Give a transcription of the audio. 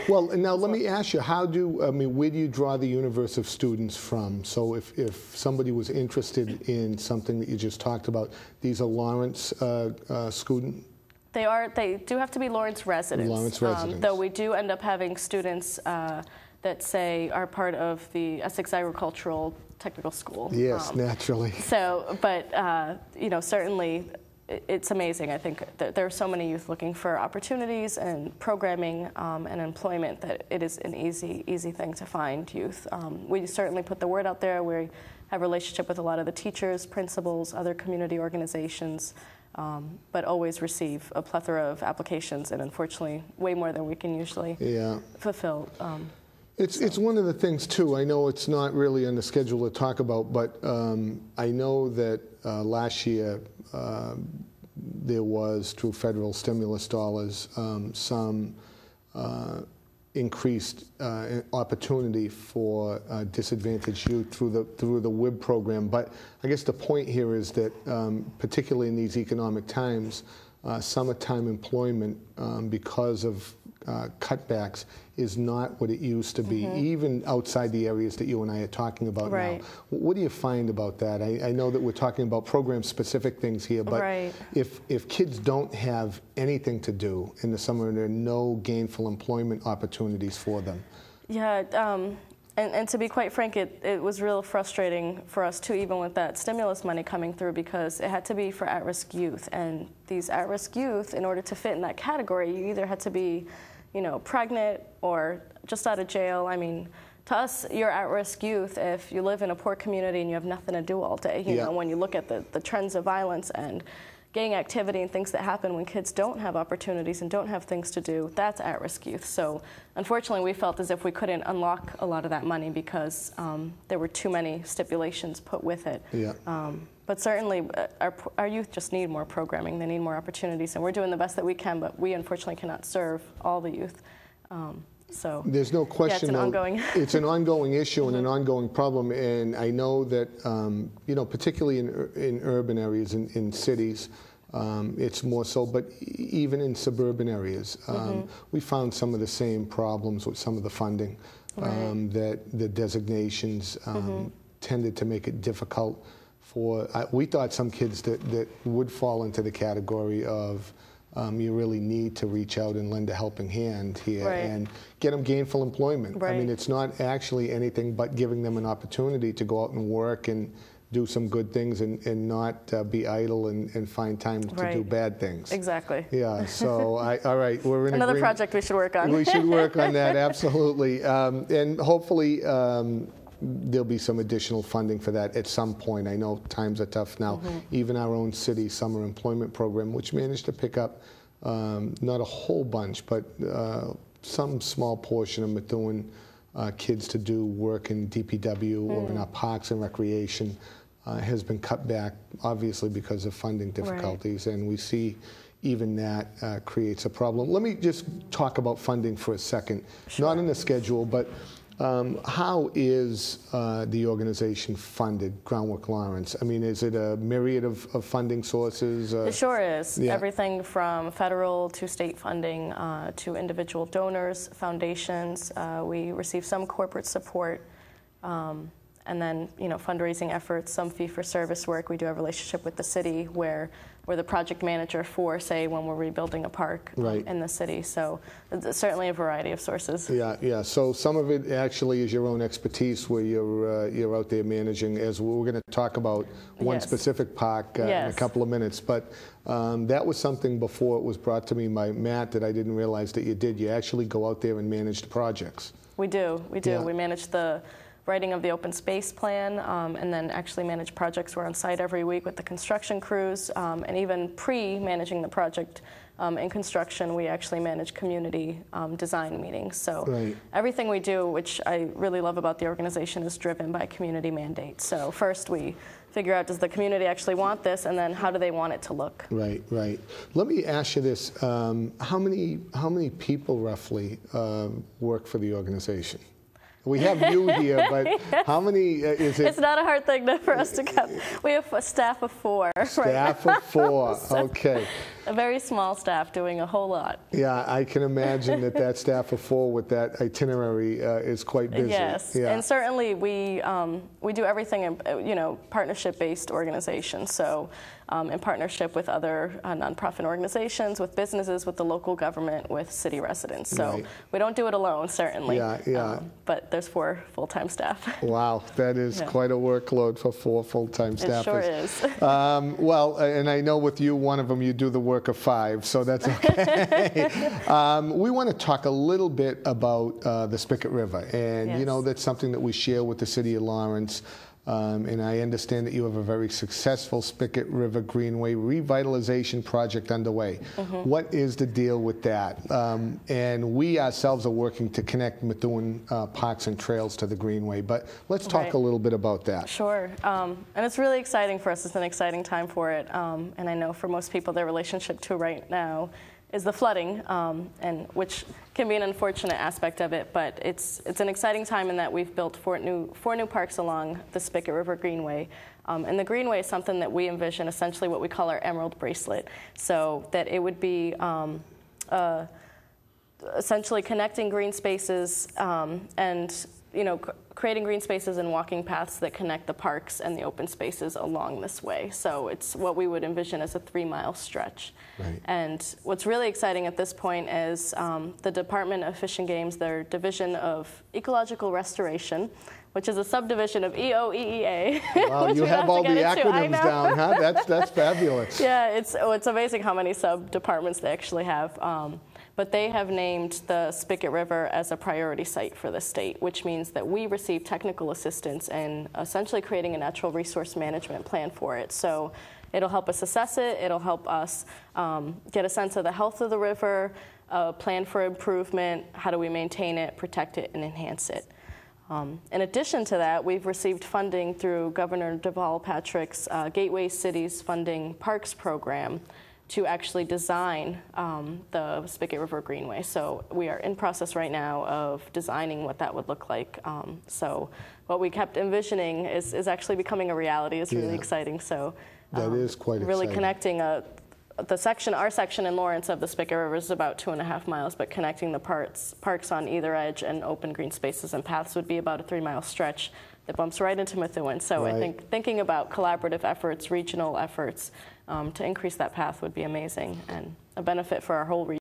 Well, now let me ask you, where do you draw the universe of students from? So if somebody was interested in something that you just talked about, these are Lawrence students? They do have to be Lawrence residents. Lawrence residents. Though we do end up having students that say are part of the Essex Agricultural Technical School. Yes, naturally. So, but you know, certainly it's amazing. I think that there are so many youth looking for opportunities and programming and employment that it is an easy thing to find youth. We certainly put the word out there. We have a relationship with a lot of the teachers, principals, other community organizations. But always receive a plethora of applications, and unfortunately, way more than we can usually fulfill. It's one of the things too. I know it's not really on the schedule to talk about, but I know that last year there was, through federal stimulus dollars, some increased opportunity for disadvantaged youth through the WIB program. But I guess the point here is that, particularly in these economic times, summertime employment, because of cutbacks, is not what it used to be, even outside the areas that you and I are talking about now. What do you find about that? I know that we're talking about program-specific things here, but if kids don't have anything to do in the summer and there are no gainful employment opportunities for them. Yeah, and to be quite frank, it was real frustrating for us too, even with that stimulus money coming through, because it had to be for at-risk youth. And these at-risk youth, in order to fit in that category, you either had to be, you know, pregnant or just out of jail. I mean, to us, you're at-risk youth if you live in a poor community and you have nothing to do all day. You know, when you look at the trends of violence and gang activity and things that happen when kids don't have opportunities and don't have things to do, that's at-risk youth. So unfortunately, we felt as if we couldn't unlock a lot of that money because there were too many stipulations put with it. But certainly, our youth just need more programming. They need more opportunities, and we're doing the best that we can, but we unfortunately cannot serve all the youth. So there's no question. It's an ongoing. It's an ongoing issue and an ongoing problem, and I know that you know, particularly in urban areas, in cities, it's more so. But even in suburban areas, we found some of the same problems with some of the funding. That the designations tended to make it difficult for. We thought some kids that would fall into the category of. You really need to reach out and lend a helping hand here and get them gainful employment. I mean, it's not actually anything but giving them an opportunity to go out and work and do some good things and not be idle and find time to do bad things. Exactly. Yeah, so, all right, we're in another project we should work on. We should work on that, absolutely. And hopefully, there'll be some additional funding for that at some point. I know times are tough now. Even our own city summer employment program, which managed to pick up not a whole bunch, but some small portion of Methuen kids to do work in DPW or in our parks and recreation, has been cut back, obviously because of funding difficulties, and we see even that creates a problem. Let me just talk about funding for a second. Not in the schedule, but how is the organization funded, Groundwork Lawrence? I mean, is it a myriad of funding sources? It sure is. Everything from federal to state funding to individual donors, foundations. We receive some corporate support. And then, you know, fundraising efforts, some fee-for-service work. We do have a relationship with the city where we're the project manager for, say, when we're rebuilding a park in the city. So it's certainly a variety of sources. Yeah. So some of it actually is your own expertise, where you're out there managing. As we're going to talk about one specific park in a couple of minutes, but that was something before it was brought to me by Matt that I didn't realize that you did. You actually go out there and manage the projects. We do. We manage the writing of the open space plan, and then actually manage projects. We're on site every week with the construction crews, and even pre-managing the project in construction, we actually manage community design meetings. So everything we do, which I really love about the organization, is driven by community mandate. So first we figure out, does the community actually want this, and then how do they want it to look? Right. Let me ask you this, how many people roughly work for the organization? We have you here, but how many is it? It's not a hard thing for us to count. We have a staff of 4. Staff of 4, okay. A very small staff doing a whole lot. Yeah, I can imagine that staff of 4 with that itinerary is quite busy. Yes, yeah. And certainly we do everything in partnership-based organizations. So in partnership with other nonprofit organizations, with businesses, with the local government, with city residents. So right. we don't do it alone, certainly. Yeah. But there's 4 full-time staff. Wow, that is quite a workload for 4 full-time staffers. It sure is. Well, and I know with you, one of them, you do the work of 5, so that's okay. We want to talk a little bit about the Spicket River, and you know that's something that we share with the City of Lawrence. And I understand that you have a very successful Spicket River Greenway revitalization project underway. What is the deal with that? And we ourselves are working to connect Methuen parks and trails to the Greenway, but let's talk a little bit about that. Sure, and it's really exciting for us. It's an exciting time for it, and I know for most people their relationship to right now is the flooding, and which can be an unfortunate aspect of it, but it's an exciting time in that we've built 4 new parks along the Spicket River Greenway. And the Greenway is something that we envision essentially what we call our Emerald Bracelet, so that it would be essentially connecting green spaces and creating green spaces and walking paths that connect the parks and the open spaces along this way. So it's what we would envision as a 3-mile stretch. Right. And what's really exciting at this point is the Department of Fish and Game's, their Division of Ecological Restoration, which is a subdivision of EOEEA. Wow, you have all the acronyms down, huh? That's fabulous. Yeah, it's amazing how many sub-departments they actually have. But they have named the Spicket River as a priority site for the state, which means that we receive technical assistance in essentially creating a natural resource management plan for it. So it'll help us assess it, it'll help us get a sense of the health of the river, plan for improvement, how do we maintain it, protect it, and enhance it. In addition to that, we've received funding through Governor Deval Patrick's Gateway Cities Funding Parks program to actually design the Spicket River Greenway. So we are in process right now of designing what that would look like. So what we kept envisioning is actually becoming a reality. It's really exciting. So that is quite really exciting. Connecting our section in Lawrence of the Spicket River is about 2.5 miles, but connecting the parks on either edge and open green spaces and paths would be about a 3-mile stretch that bumps right into Methuen. So I think thinking about collaborative efforts, regional efforts to increase that path would be amazing and a benefit for our whole region.